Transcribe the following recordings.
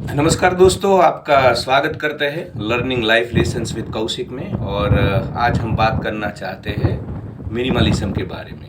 नमस्कार दोस्तों, आपका स्वागत करते हैं learning life lessons with Kaushik में। और आज हम बात करना चाहते हैं मिनिमलिज्म के बारे में।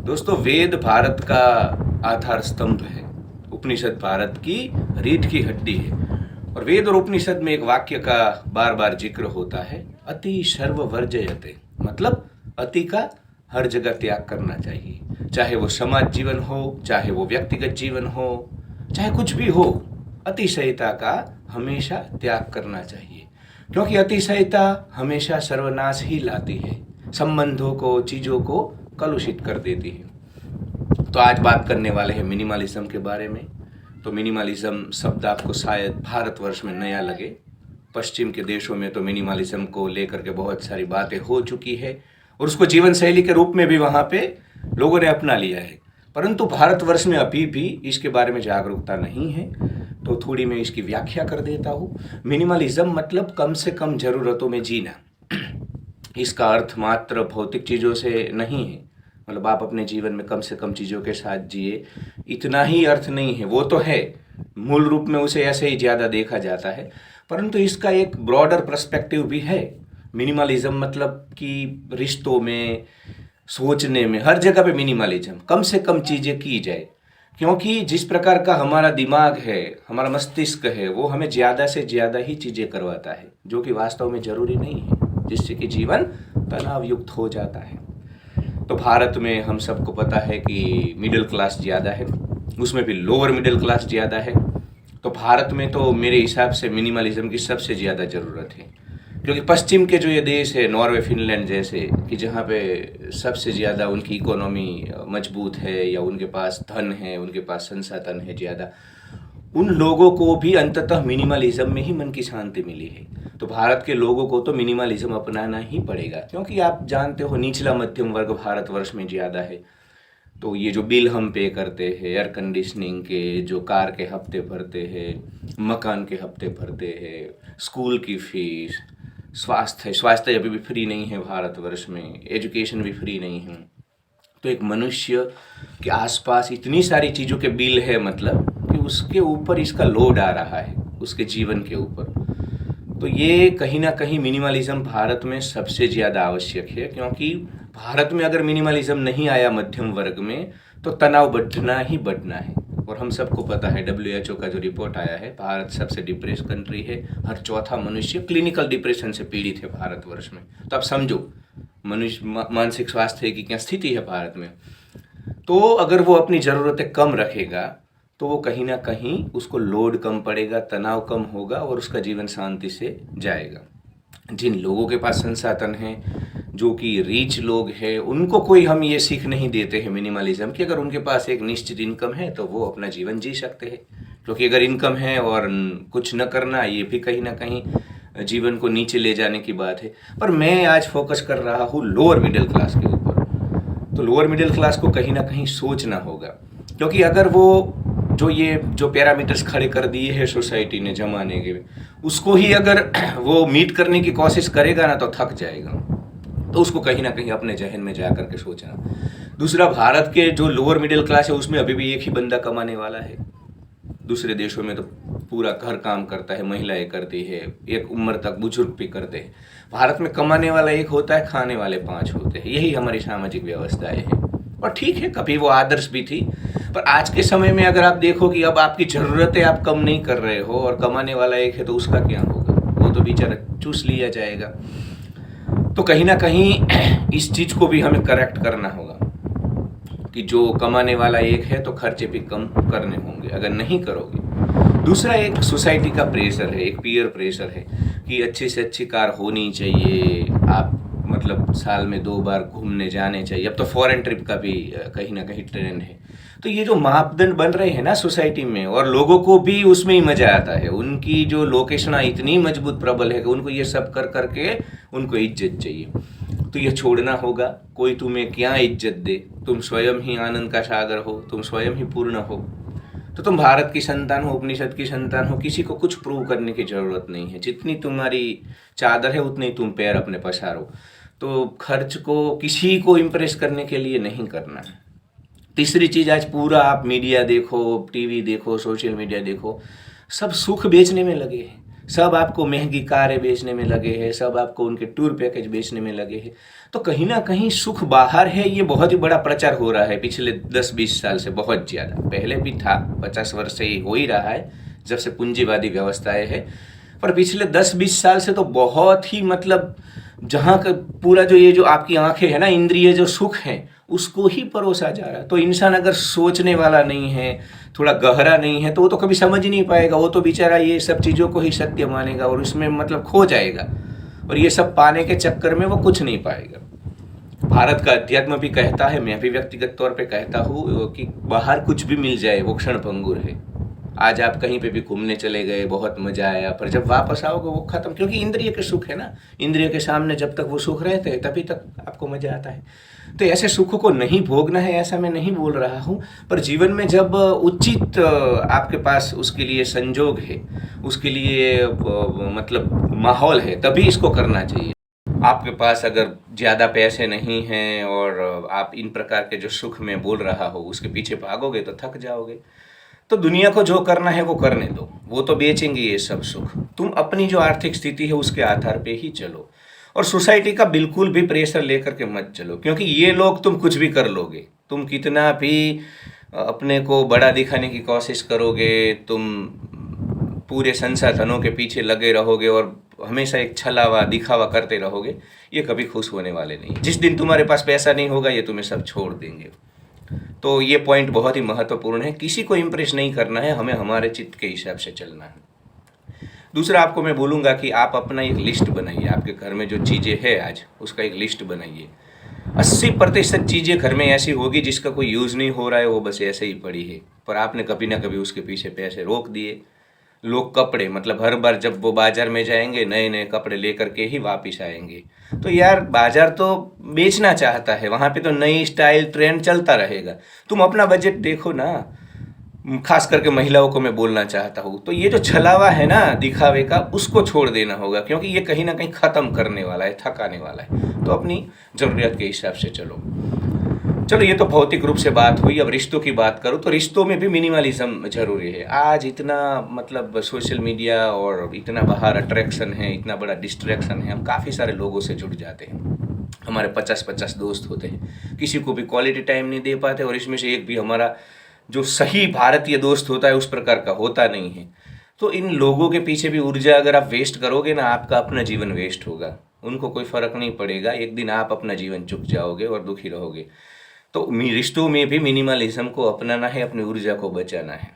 दोस्तों, वेद भारत का आधार स्तंभ है। उपनिषद भारत की रीढ़ की हड्डी है। और वेद और उपनिषद में एक वाक्य का बार बार जिक्र होता है, अति सर्व वर्जयते। मतलब अति का हर जगह त्याग करना चाहिए, चाहे वो समाज जीवन हो, चाहे वो व्यक्तिगत जीवन हो, चाहे कुछ भी हो। अतिशयता का हमेशा त्याग करना चाहिए, क्योंकि अतिशयता हमेशा सर्वनाश ही लाती है, संबंधों को, चीज़ों को कलुषित कर देती है। तो आज बात करने वाले हैं मिनिमलिज्म के बारे में। तो मिनिमलिज्म शब्द आपको शायद भारतवर्ष में नया लगे। पश्चिम के देशों में तो मिनिमलिज्म को लेकर के बहुत सारी बातें हो चुकी है और उसको जीवन शैली के रूप में भी वहाँ पे लोगों ने अपना लिया है। परंतु भारतवर्ष में अभी भी इसके बारे में जागरूकता नहीं है। तो थोड़ी मैं इसकी व्याख्या कर देता हूँ। मिनिमलिज्म मतलब कम से कम ज़रूरतों में जीना। इसका अर्थ मात्र भौतिक चीज़ों से नहीं है। मतलब आप अपने जीवन में कम से कम चीज़ों के साथ जिए, इतना ही अर्थ नहीं है। वो तो है, मूल रूप में उसे ऐसे ही ज़्यादा देखा जाता है, परंतु इसका एक ब्रॉडर पर्सपेक्टिव भी है। मिनिमलिज्म मतलब कि रिश्तों में, सोचने में, हर जगह पे मिनिमलिज्म, कम से कम चीज़ें की जाए। क्योंकि जिस प्रकार का हमारा दिमाग है, हमारा मस्तिष्क है, वो हमें ज़्यादा से ज़्यादा ही चीज़ें करवाता है, जो कि वास्तव में ज़रूरी नहीं है, जिससे कि जीवन तनाव युक्त हो जाता है। तो भारत में हम सबको पता है कि मिडिल क्लास ज़्यादा है, उसमें भी लोअर मिडिल क्लास ज़्यादा है। तो भारत में तो मेरे हिसाब से मिनिमलिज्म की सबसे ज़्यादा ज़रूरत है, क्योंकि पश्चिम के जो ये देश है, नॉर्वे, फिनलैंड जैसे, कि जहाँ पे सबसे ज़्यादा उनकी इकोनॉमी मजबूत है या उनके पास धन है, उनके पास संसाधन है ज़्यादा, उन लोगों को भी अंततः मिनिमलिज्म में ही मन की शांति मिली है। तो भारत के लोगों को तो मिनिमलिज्म अपनाना ही पड़ेगा, क्योंकि आप जानते हो निचला मध्यम वर्ग भारतवर्ष में ज़्यादा है। तो ये जो बिल हम पे करते हैं, एयर कंडीशनिंग के, जो कार के हफ्ते भरते हैं, मकान के हफ्ते भरते हैं, स्कूल की फीस, स्वास्थ्य अभी भी फ्री नहीं है भारतवर्ष में, एजुकेशन भी फ्री नहीं है। तो एक मनुष्य के आसपास इतनी सारी चीज़ों के बिल है, मतलब कि उसके ऊपर इसका लोड आ रहा है, उसके जीवन के ऊपर। तो ये कहीं ना कहीं मिनिमलिज्म भारत में सबसे ज़्यादा आवश्यक है, क्योंकि भारत में अगर मिनिमलिज्म नहीं आया मध्यम वर्ग में, तो तनाव बढ़ना ही बढ़ना है। और हम सबको पता है, WHO का जो रिपोर्ट आया है, भारत सबसे डिप्रेस कंट्री है। हर चौथा मनुष्य क्लिनिकल डिप्रेशन से पीड़ित है भारतवर्ष में। तो आप समझो मनुष्य मानसिक स्वास्थ्य की क्या स्थिति है भारत में। तो अगर वो अपनी ज़रूरतें कम रखेगा, तो वो कहीं ना कहीं उसको लोड कम पड़ेगा, तनाव कम होगा और उसका जीवन शांति से जाएगा। जिन लोगों के पास संसाधन हैं, जो कि रिच लोग हैं, उनको कोई हम ये सीख नहीं देते हैं मिनिमलिज्म की। अगर उनके पास एक निश्चित इनकम है तो वो अपना जीवन जी सकते हैं, क्योंकि अगर इनकम है और कुछ न करना, ये भी कहीं ना कहीं जीवन को नीचे ले जाने की बात है। पर मैं आज फोकस कर रहा हूँ लोअर मिडिल क्लास के ऊपर। तो लोअर मिडिल क्लास को कहीं ना कहीं सोचना होगा, क्योंकि अगर वो जो पैरामीटर्स खड़े कर दिए हैं सोसाइटी ने जमाने के, उसको ही अगर वो मीट करने की कोशिश करेगा ना, तो थक जाएगा। तो उसको कहीं ना कहीं अपने जहन में जा करके सोचना। दूसरा, भारत के जो लोअर मिडिल क्लास है, उसमें अभी भी एक ही बंदा कमाने वाला है। दूसरे देशों में तो पूरा घर काम करता है, महिलाएं करती है, एक उम्र तक बुजुर्ग भी करते हैं। भारत में कमाने वाला एक होता है, खाने वाले 5 होते हैं। यही हमारी सामाजिक व्यवस्थाएं हैं। और ठीक है, कभी वो आदर्श भी थी, पर आज के समय में अगर आप देखो कि अब आपकी ज़रूरतें आप कम नहीं कर रहे हो और कमाने वाला एक है, तो उसका क्या होगा? वो तो बेचारा चूस लिया जाएगा। तो कहीं ना कहीं इस चीज़ को भी हमें करेक्ट करना होगा कि जो कमाने वाला एक है, तो खर्चे भी कम करने होंगे अगर नहीं करोगे। दूसरा, एक सोसाइटी का प्रेशर है, एक पीयर प्रेशर है कि अच्छी से अच्छी कार होनी चाहिए, आप मतलब साल में 2 बार घूमने जाने चाहिए। अब तो फॉरेन ट्रिप का भी कहीं ना कहीं ट्रेंड है। तो ये जो मापदंड बन रहे हैं ना सोसाइटी में, और लोगों को भी उसमें ही मज़ा आता है। उनकी जो लोकेशन इतनी मजबूत प्रबल है कि उनको ये सब कर करके उनको इज्जत चाहिए। तो ये छोड़ना होगा। कोई तुम्हें क्या इज्जत दे, तुम स्वयं ही आनंद का सागर हो, तुम स्वयं ही पूर्ण हो। तो तुम भारत की संतान हो, उपनिषद की संतान हो, किसी को कुछ प्रूव करने की ज़रूरत नहीं है। जितनी तुम्हारी चादर है, उतनी तुम पैर अपने पसारो। तो खर्च को किसी को इम्प्रेस करने के लिए नहीं करना है। तीसरी चीज़, आज पूरा आप मीडिया देखो, टीवी देखो, सोशल मीडिया देखो, सब सुख बेचने में लगे हैं, सब आपको महंगी कारें बेचने में लगे हैं, सब आपको उनके टूर पैकेज बेचने में लगे हैं। तो कहीं ना कहीं सुख बाहर है, ये बहुत ही बड़ा प्रचार हो रहा है पिछले 10-20 साल से, बहुत ज़्यादा। पहले भी था, 50 वर्ष से ही हो ही रहा है जब से पूंजीवादी व्यवस्थाएं है, पर पिछले 10-20 साल से तो बहुत ही मतलब जहाँ का पूरा जो ये जो आपकी आंखें है ना, इंद्रिय जो सुख है उसको ही परोसा जा रहा है। तो इंसान अगर सोचने वाला नहीं है, थोड़ा गहरा नहीं है, तो वो तो कभी समझ ही नहीं पाएगा। वो तो बेचारा ये सब चीज़ों को ही सत्य मानेगा और उसमें मतलब खो जाएगा, और ये सब पाने के चक्कर में वो कुछ नहीं पाएगा। भारत का अध्यात्म भी कहता है, मैं भी व्यक्तिगत तौर पे कहता हूँ कि बाहर कुछ भी मिल जाए वो क्षण भंगुर है। आज आप कहीं पे भी घूमने चले गए, बहुत मजा आया, पर जब वापस आओगे वो खत्म, क्योंकि इंद्रिय के सुख है ना, इंद्रिय के सामने जब तक वो सुख रहते हैं तभी तक आपको मजा आता है। तो ऐसे सुख को नहीं भोगना है ऐसा मैं नहीं बोल रहा हूँ, पर जीवन में जब उचित आपके पास उसके लिए संजोग है, उसके लिए मतलब माहौल है, तभी इसको करना चाहिए। आपके पास अगर ज़्यादा पैसे नहीं हैं और आप इन प्रकार के जो सुख में बोल रहा हो उसके पीछे भागोगे तो थक जाओगे। तो दुनिया को जो करना है वो करने दो, वो तो बेचेंगे ये सब सुख। तुम अपनी जो आर्थिक स्थिति है उसके आधार पे ही चलो, और सोसाइटी का बिल्कुल भी प्रेशर लेकर के मत चलो, क्योंकि ये लोग तुम कुछ भी कर लोगे, तुम कितना भी अपने को बड़ा दिखाने की कोशिश करोगे, तुम पूरे संसाधनों के पीछे लगे रहोगे और हमेशा एक छलावा दिखावा करते रहोगे, ये कभी खुश होने वाले नहीं। जिस दिन तुम्हारे पास पैसा नहीं होगा ये तुम्हें सब छोड़ देंगे। तो ये पॉइंट बहुत ही महत्वपूर्ण है। किसी को इम्प्रेस नहीं करना है, हमें हमारे चित्त के हिसाब से चलना है। दूसरा आपको मैं बोलूँगा कि आप अपना एक लिस्ट बनाइए, आपके घर में जो चीज़ें हैं आज उसका एक लिस्ट बनाइए। 80% चीज़ें घर में ऐसी होगी जिसका कोई यूज़ नहीं हो रहा है, वो बस ऐसे ही पड़ी है, पर आपने कभी ना कभी उसके पीछे पैसे रोक दिए। लोग कपड़े मतलब हर बार जब वो बाजार में जाएंगे नए नए कपड़े लेकर के ही वापस आएंगे। तो यार बाजार तो बेचना चाहता है, वहाँ पे तो नई स्टाइल ट्रेंड चलता रहेगा। तुम अपना बजट देखो ना, खास करके महिलाओं को मैं बोलना चाहता हूँ। तो ये जो छलावा है ना दिखावे का, उसको छोड़ देना होगा, क्योंकि ये कहीं ना कहीं ख़त्म करने वाला है, थकाने वाला है। तो अपनी ज़रूरत के हिसाब से चलो। चलो ये तो भौतिक रूप से बात हुई। अब रिश्तों की बात करूँ तो रिश्तों में भी मिनिमलिज्म जरूरी है। आज इतना मतलब सोशल मीडिया और इतना बाहर अट्रैक्शन है, इतना बड़ा डिस्ट्रैक्शन है, हम काफ़ी सारे लोगों से जुड़ जाते हैं। हमारे 50-50 दोस्त होते हैं, किसी को भी क्वालिटी टाइम नहीं दे पाते, और इसमें से एक भी हमारा जो सही भारतीय दोस्त होता है उस प्रकार का होता नहीं है। तो इन लोगों के पीछे भी ऊर्जा अगर आप वेस्ट करोगे ना, आपका अपना जीवन वेस्ट होगा। उनको कोई फर्क नहीं पड़ेगा, एक दिन आप अपना जीवन चुक जाओगे और दुखी रहोगे। तो रिश्तों में भी मिनिमलिज्म को अपनाना है, अपनी ऊर्जा को बचाना है।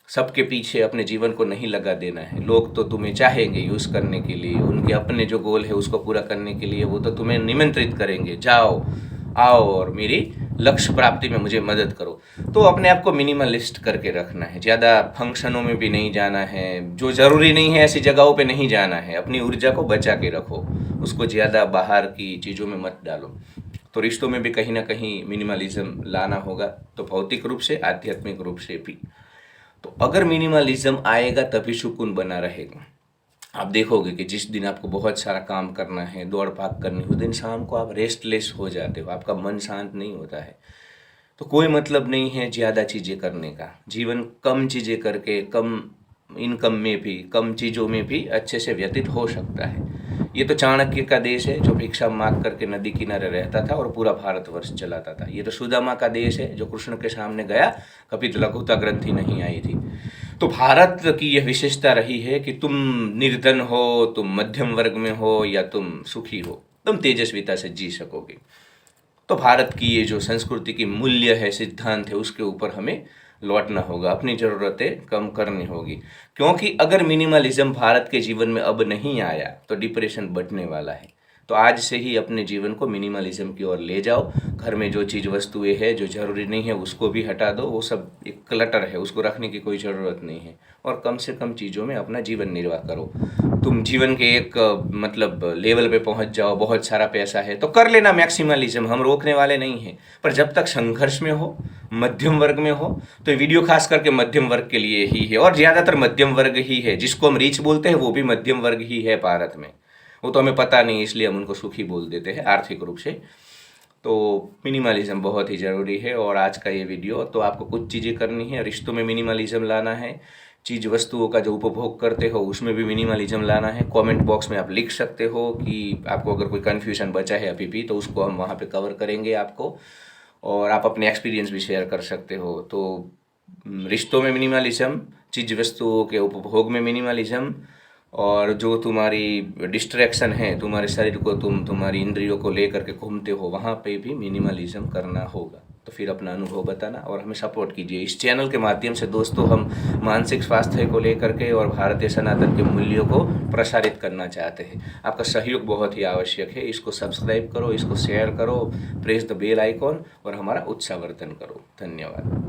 सबके पीछे अपने जीवन को नहीं लगा देना है। लोग तो तुम्हें चाहेंगे यूज़ करने के लिए, उनके अपने जो गोल है उसको पूरा करने के लिए वो तो तुम्हें निमंत्रित करेंगे, जाओ आओ और मेरी लक्ष्य प्राप्ति में मुझे मदद करो। तो अपने आप को मिनिमलिस्ट करके रखना है। ज़्यादा फंक्शनों में भी नहीं जाना है, जो ज़रूरी नहीं है ऐसी जगहों पे नहीं जाना है। अपनी ऊर्जा को बचा के रखो, उसको ज़्यादा बाहर की चीज़ों में मत डालो। तो रिश्तों में भी कहीं ना कहीं मिनिमलिज्म लाना होगा, तो भौतिक रूप से आध्यात्मिक रूप से भी। तो अगर मिनिमलिज्म आएगा तभी सुकून बना रहेगा। आप देखोगे कि जिस दिन आपको बहुत सारा काम करना है, दौड़ भाग करनी है, उस दिन शाम को आप रेस्टलेस हो जाते हो, आपका मन शांत नहीं होता है। तो कोई मतलब नहीं है ज़्यादा चीज़ें करने का। जीवन कम चीज़ें करके, कम इनकम में भी, कम चीज़ों में भी अच्छे से व्यतीत हो सकता है। ये तो चाणक्य का देश है जो भिक्षा मांग करके नदी किनारे रहता था और पूरा भारतवर्ष चलाता था। ये तो सुदामा का देश है जो कृष्ण के सामने गया, कभी लघुता ग्रंथि नहीं आई थी। तो भारत की यह विशेषता रही है कि तुम निर्धन हो, तुम मध्यम वर्ग में हो या तुम सुखी हो, तुम तेजस्विता से जी सकोगे। तो भारत की ये जो संस्कृति की मूल्य है, सिद्धांत है, उसके ऊपर हमें लौटना होगा, अपनी ज़रूरतें कम करनी होगी। क्योंकि अगर मिनिमलिज्म भारत के जीवन में अब नहीं आया तो डिप्रेशन बढ़ने वाला है। तो आज से ही अपने जीवन को मिनिमलिज्म की ओर ले जाओ। घर में जो चीज़ वस्तुएं हैं जो ज़रूरी नहीं है उसको भी हटा दो, वो सब एक क्लटर है, उसको रखने की कोई ज़रूरत नहीं है। और कम से कम चीज़ों में अपना जीवन निर्वाह करो। तुम जीवन के एक मतलब लेवल पे पहुंच जाओ, बहुत सारा पैसा है तो कर लेना मैक्सिमलिज्म, हम रोकने वाले नहीं हैं। पर जब तक संघर्ष में हो, मध्यम वर्ग में हो, तो ये वीडियो खास करके मध्यम वर्ग के लिए ही है, और ज़्यादातर मध्यम वर्ग ही है। जिसको हम रीच बोलते हैं वो भी मध्यम वर्ग ही है भारत में। वो तो हमें पता नहीं, इसलिए हम उनको सुखी बोल देते हैं आर्थिक रूप से। तो मिनिमलिज्म बहुत ही ज़रूरी है। और आज का ये वीडियो तो आपको कुछ चीज़ें करनी है, रिश्तों में मिनिमलिज्म लाना है, चीज़ वस्तुओं का जो उपभोग करते हो उसमें भी मिनिमलिज्म लाना है। कमेंट बॉक्स में आप लिख सकते हो कि आपको अगर कोई कन्फ्यूजन बचा है अभी भी, तो उसको हम वहाँ पे कवर करेंगे आपको। और आप अपने एक्सपीरियंस भी शेयर कर सकते हो। तो रिश्तों में मिनिमलिज्म, चीज़ वस्तुओं के उपभोग में मिनिमलिज्म, और जो तुम्हारी डिस्ट्रैक्शन है, तुम्हारे शरीर को तुम्हारी इंद्रियों को लेकर के घूमते हो, वहाँ पे भी मिनिमलिज्म करना होगा। तो फिर अपना अनुभव बताना और हमें सपोर्ट कीजिए। इस चैनल के माध्यम से दोस्तों हम मानसिक स्वास्थ्य को लेकर के और भारतीय सनातन के मूल्यों को प्रसारित करना चाहते हैं। आपका सहयोग बहुत ही आवश्यक है। इसको सब्सक्राइब करो, इसको शेयर करो, प्रेस द बेल आइकॉन और हमारा उत्साहवर्धन करो। धन्यवाद।